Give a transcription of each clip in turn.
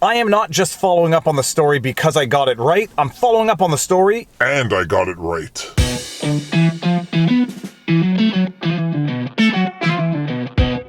I am not just following up on the story because I got it right, I'm following up on the story, and I got it right.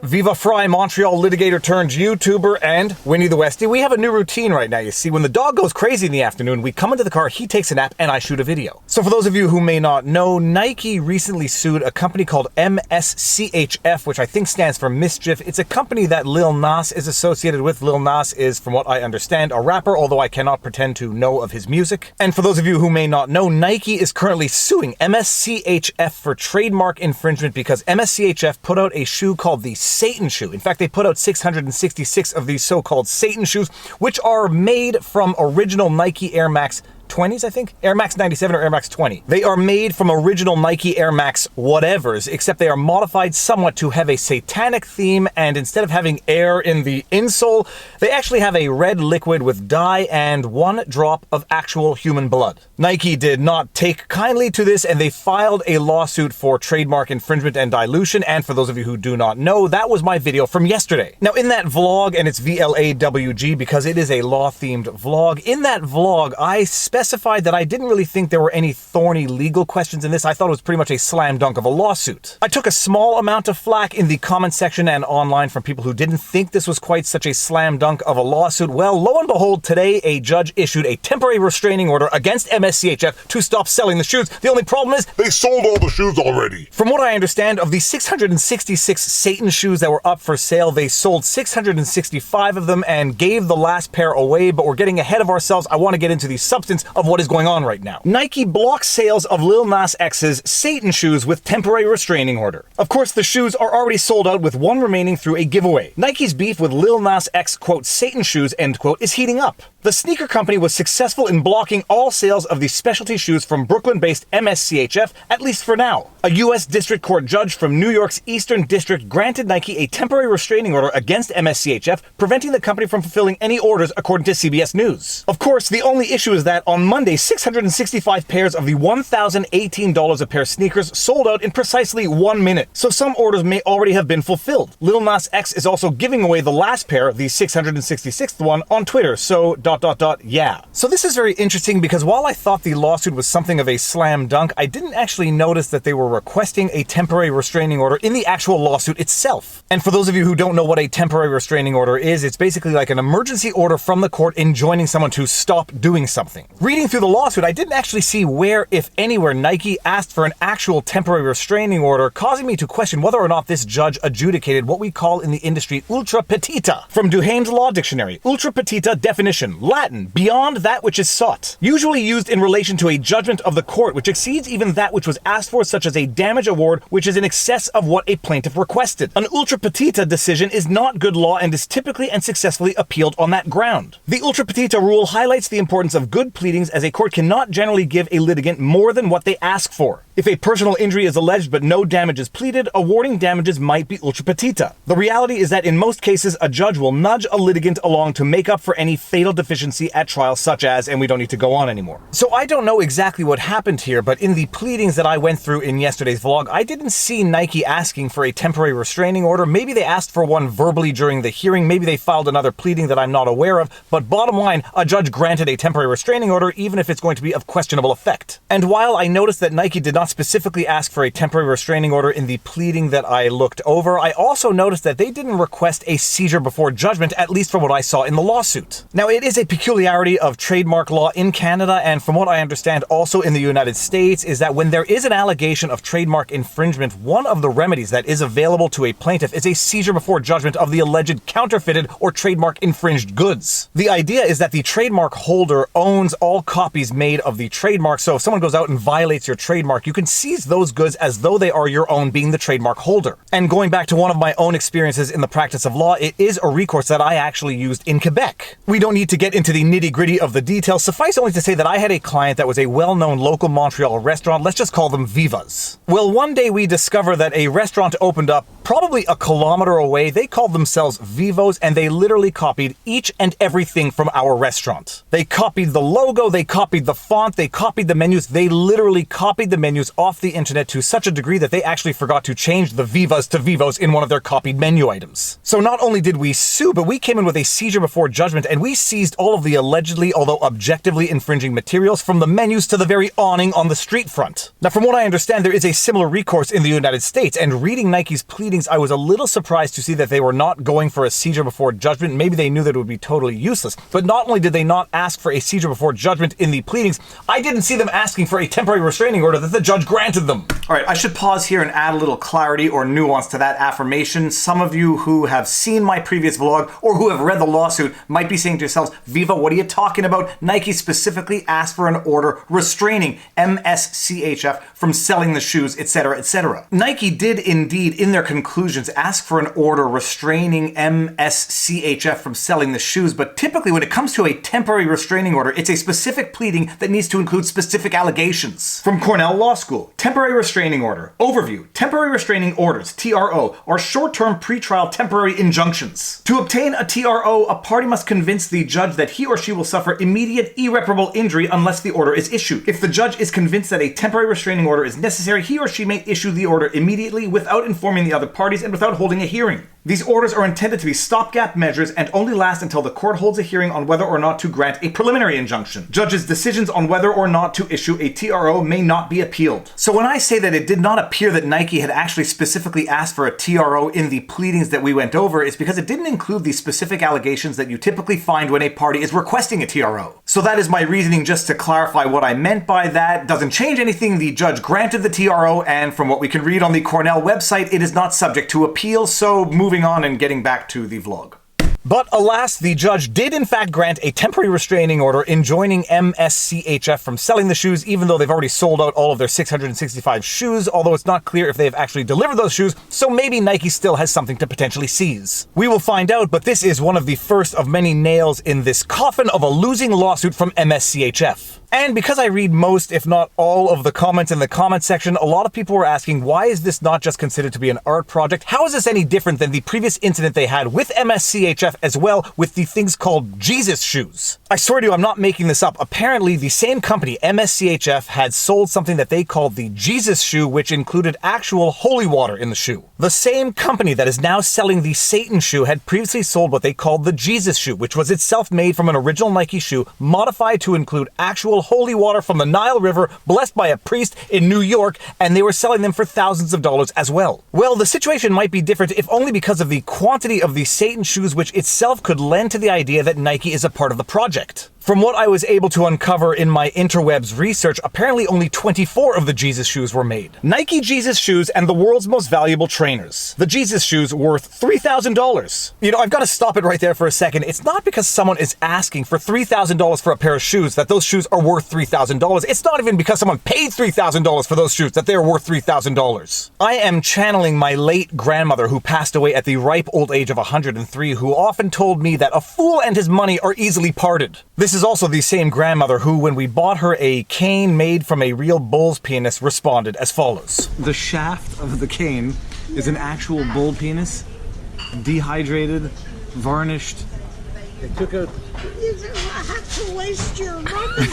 Viva Frei, Montreal litigator turned YouTuber, and Winnie the Westie. We have a new routine right now, you see. When the dog goes crazy in the afternoon, we come into the car, he takes a nap, and I shoot a video. So for those of you who may not know, Nike recently sued a company called MSCHF, which I think stands for Mischief. It's a company that Lil Nas is associated with. Lil Nas is, from what I understand, a rapper, although I cannot pretend to know of his music. And for those of you who may not know, Nike is currently suing MSCHF for trademark infringement because MSCHF put out a shoe called the Satan shoe. In fact, they put out 666 of these so-called Satan shoes, which are made from original Nike Air Max 20s, I think? Air Max 97 or Air Max 20. They are made from original Nike Air Max whatevers, except they are modified somewhat to have a satanic theme, and instead of having air in the insole, they actually have a red liquid with dye and 1 drop of actual human blood. Nike did not take kindly to this, and they filed a lawsuit for trademark infringement and dilution, and for those of you who do not know, that was my video from yesterday. Now, in that vlog, and it's VLAWG because it is a law-themed vlog, in that vlog, I specified that I didn't really think there were any thorny legal questions in this. I thought it was pretty much a slam dunk of a lawsuit. I took a small amount of flack in the comment section and online from people who didn't think this was quite such a slam dunk of a lawsuit. Well, lo and behold, today a judge issued a temporary restraining order against MSCHF to stop selling the shoes. The only problem is they sold all the shoes already. From what I understand, of the 666 Satan shoes that were up for sale, they sold 665 of them and gave the last pair away, but we're getting ahead of ourselves. I want to get into the substance of what is going on right now. Nike blocks sales of Lil Nas X's Satan shoes with temporary restraining order. Of course, the shoes are already sold out with 1 remaining through a giveaway. Nike's beef with Lil Nas X, quote, Satan shoes, end quote, is heating up. The sneaker company was successful in blocking all sales of the specialty shoes from Brooklyn-based MSCHF, at least for now. A U.S. District Court judge from New York's Eastern District granted Nike a temporary restraining order against MSCHF, preventing the company from fulfilling any orders, according to CBS News. Of course, the only issue is that on Monday, 665 pairs of the $1,018 a pair sneakers sold out in precisely 1 minute, so some orders may already have been fulfilled. Lil Nas X is also giving away the last pair, the 666th one, on Twitter, so ... yeah. So this is very interesting because while I thought the lawsuit was something of a slam dunk, I didn't actually notice that they were requesting a temporary restraining order in the actual lawsuit itself. And for those of you who don't know what a temporary restraining order is, it's basically like an emergency order from the court enjoining someone to stop doing something. Reading through the lawsuit, I didn't actually see where, if anywhere, Nike asked for an actual temporary restraining order, causing me to question whether or not this judge adjudicated what we call in the industry ultra petita. From Duhame's Law Dictionary, ultra petita definition, Latin, beyond that which is sought. Usually used in relation to a judgment of the court which exceeds even that which was asked for, such as a damage award which is in excess of what a plaintiff requested. An ultra petita decision is not good law and is typically and successfully appealed on that ground. The ultra petita rule highlights the importance of good pleadings, as a court cannot generally give a litigant more than what they ask for. If a personal injury is alleged but no damage is pleaded, awarding damages might be ultra petita. The reality is that in most cases, a judge will nudge a litigant along to make up for any fatal deficiency at trial, such as, and we don't need to go on anymore. So I don't know exactly what happened here, but in the pleadings that I went through in yesterday's vlog, I didn't see Nike asking for a temporary restraining order. Maybe they asked for one verbally during the hearing, maybe they filed another pleading that I'm not aware of, but bottom line, a judge granted a temporary restraining order even if it's going to be of questionable effect. And while I noticed that Nike did not specifically ask for a temporary restraining order in the pleading that I looked over, I also noticed that they didn't request a seizure before judgment, at least from what I saw in the lawsuit. Now, it is a peculiarity of trademark law in Canada, and from what I understand also in the United States, is that when there is an allegation of trademark infringement, one of the remedies that is available to a plaintiff is a seizure before judgment of the alleged counterfeited or trademark infringed goods. The idea is that the trademark holder owns all copies made of the trademark, so if someone goes out and violates your trademark, you can seize those goods as though they are your own, being the trademark holder. And going back to one of my own experiences in the practice of law, it is a recourse that I actually used in Quebec. We don't need to get into the nitty-gritty of the details. Suffice only to say that I had a client that was a well-known local Montreal restaurant. Let's just call them Vivas. Well, one day we discover that a restaurant opened up probably a kilometer away, they called themselves Vivos, and they literally copied each and everything from our restaurant. They copied the logo, they copied the font, they copied the menus, they literally copied the menus off the internet to such a degree that they actually forgot to change the Vivas to Vivos in one of their copied menu items. So not only did we sue, but we came in with a seizure before judgment, and we seized all of the allegedly, although objectively infringing materials from the menus to the very awning on the street front. Now, from what I understand, there is a similar recourse in the United States, and reading Nike's pleadings, I was a little surprised to see that they were not going for a seizure before judgment. Maybe they knew that it would be totally useless. But not only did they not ask for a seizure before judgment in the pleadings, I didn't see them asking for a temporary restraining order that the judge granted them. All right, I should pause here and add a little clarity or nuance to that affirmation. Some of you who have seen my previous vlog or who have read the lawsuit might be saying to yourselves, Viva, what are you talking about? Nike specifically asked for an order restraining MSCHF from selling the shoes, etc., etc. Nike did indeed, in their conclusions, ask for an order restraining MSCHF from selling the shoes, but typically when it comes to a temporary restraining order, it's a specific pleading that needs to include specific allegations. From Cornell Law School, temporary restraining order. Overview. Temporary restraining orders, TRO, are short-term pretrial temporary injunctions. To obtain a TRO, a party must convince the judge that he or she will suffer immediate irreparable injury unless the order is issued. If the judge is convinced that a temporary restraining order is necessary, he or she may issue the order immediately without informing the other parties and without holding a hearing. These orders are intended to be stopgap measures and only last until the court holds a hearing on whether or not to grant a preliminary injunction. Judges' decisions on whether or not to issue a TRO may not be appealed. So when I say that it did not appear that Nike had actually specifically asked for a TRO in the pleadings that we went over, it's because it didn't include the specific allegations that you typically find when a party is requesting a TRO. So that is my reasoning, just to clarify what I meant by that. Doesn't change anything. The judge granted the TRO, and from what we can read on the Cornell website, it is not subject to appeal. So moving on and getting back to the vlog. But alas, the judge did in fact grant a temporary restraining order enjoining MSCHF from selling the shoes, even though they've already sold out all of their 665 shoes, although it's not clear if they have actually delivered those shoes, so maybe Nike still has something to potentially seize. We will find out, but this is one of the first of many nails in this coffin of a losing lawsuit from MSCHF. And because I read most, if not all, of the comments in the comment section, a lot of people were asking, why is this not just considered to be an art project? How is this any different than the previous incident they had with MSCHF as well, with the things called Jesus shoes? I swear to you, I'm not making this up. Apparently, the same company, MSCHF, had sold something that they called the Jesus shoe, which included actual holy water in the shoe. The same company that is now selling the Satan shoe had previously sold what they called the Jesus shoe, which was itself made from an original Nike shoe, modified to include actual holy water from the Nile River, blessed by a priest in New York, and they were selling them for thousands of dollars as well. Well, the situation might be different, if only because of the quantity of the Satan shoes, which itself could lend to the idea that Nike is a part of the project. From what I was able to uncover in my interwebs research, apparently only 24 of the Jesus shoes were made. Nike Jesus shoes and the world's most valuable trainers. The Jesus shoes worth $3,000. You know, I've got to stop it right there for a second. It's not because someone is asking for $3,000 for a pair of shoes that those shoes are worth $3,000. It's not even because someone paid $3,000 for those shoes that they are worth $3,000. I am channeling my late grandmother, who passed away at the ripe old age of 103, who often told me that a fool and his money are easily parted. This is also the same grandmother who, when we bought her a cane made from a real bull's penis, responded as follows. The shaft of the cane is an actual bull penis, dehydrated, varnished. It took a... You don't have to waste your money.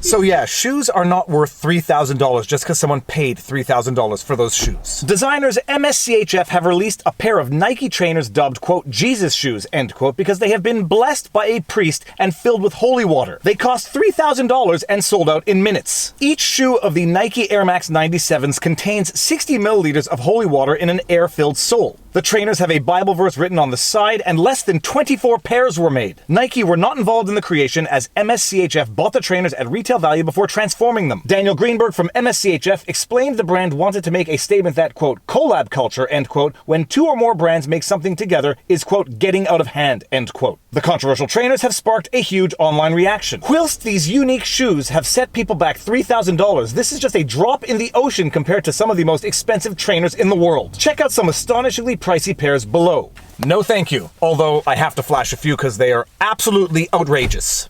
So yeah, shoes are not worth $3,000 just because someone paid $3,000 for those shoes. Designers MSCHF have released a pair of Nike trainers dubbed, quote, Jesus shoes, end quote, because they have been blessed by a priest and filled with holy water. They cost $3,000 and sold out in minutes. Each shoe of the Nike Air Max 97s contains 60 milliliters of holy water in an air-filled sole. The trainers have a Bible verse written on the side, and less than 24 pairs were made. Nike were not involved in the creation, as MSCHF bought the trainers at retail value before transforming them. Daniel Greenberg from MSCHF explained the brand wanted to make a statement that, quote, collab culture, end quote, when two or more brands make something together is, quote, getting out of hand, end quote. The controversial trainers have sparked a huge online reaction. Whilst these unique shoes have set people back $3,000, this is just a drop in the ocean compared to some of the most expensive trainers in the world. Check out some astonishingly pricey pairs below. No thank you, although I have to flash a few because they are absolutely outrageous.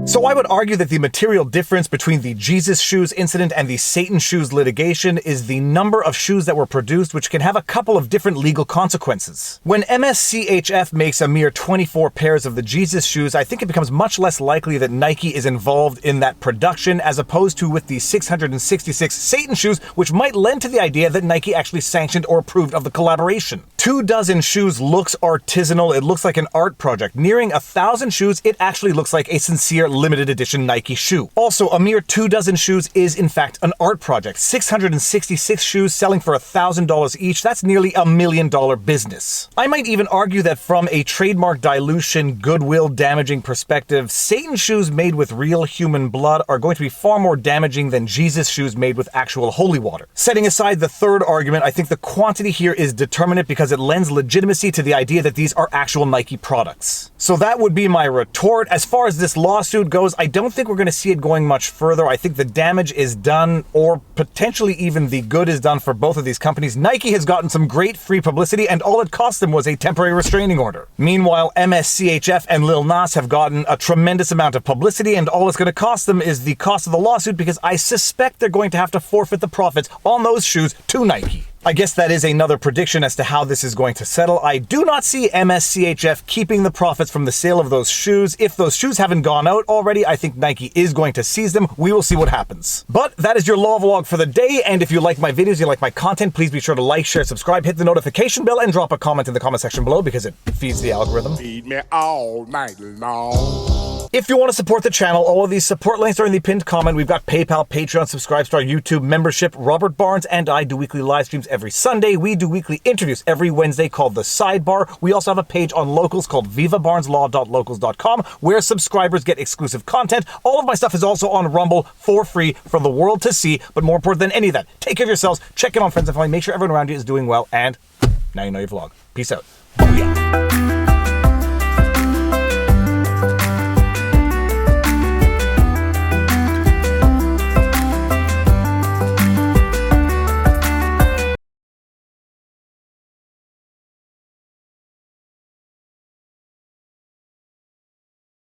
So I would argue that the material difference between the Jesus shoes incident and the Satan shoes litigation is the number of shoes that were produced, which can have a couple of different legal consequences. When MSCHF makes a mere 24 pairs of the Jesus shoes, I think it becomes much less likely that Nike is involved in that production, as opposed to with the 666 Satan shoes, which might lend to the idea that Nike actually sanctioned or approved of the collaboration. 24 shoes looks artisanal. It looks like an art project. Nearing 1,000 shoes, it actually looks like a sincere limited edition Nike shoe. Also, a mere 24 shoes is in fact an art project. 666 shoes selling for $1,000 each, that's nearly $1 million business. I might even argue that from a trademark dilution, goodwill damaging perspective, Satan shoes made with real human blood are going to be far more damaging than Jesus shoes made with actual holy water. Setting aside the third argument, I think the quantity here is determinate because it lends legitimacy to the idea that these are actual Nike products. So that would be my retort. As far as this lawsuit goes, I don't think we're going to see it going much further. I think the damage is done, or potentially even the good is done for both of these companies. Nike has gotten some great free publicity, and all it cost them was a temporary restraining order. Meanwhile, MSCHF and Lil Nas have gotten a tremendous amount of publicity, and all it's going to cost them is the cost of the lawsuit, because I suspect they're going to have to forfeit the profits on those shoes to Nike. I guess that is another prediction as to how this is going to settle. I do not see MSCHF keeping the profits from the sale of those shoes. If those shoes haven't gone out already, I think Nike is going to seize them. We will see what happens. But that is your law vlog for the day, and if you like my videos, you like my content, please be sure to like, share, subscribe, hit the notification bell, and drop a comment in the comment section below because it feeds the algorithm. Feed me all night long. If you want to support the channel, all of these support links are in the pinned comment. We've got PayPal, Patreon, subscribe to our YouTube membership. Robert Barnes and I do weekly live streams every Sunday. We do weekly interviews every Wednesday called The Sidebar. We also have a page on Locals called vivabarneslaw.locals.com where subscribers get exclusive content. All of my stuff is also on Rumble for free for the world to see, but more important than any of that, take care of yourselves, check in on friends and family, make sure everyone around you is doing well, and now you know your vlog. Peace out. Booyah.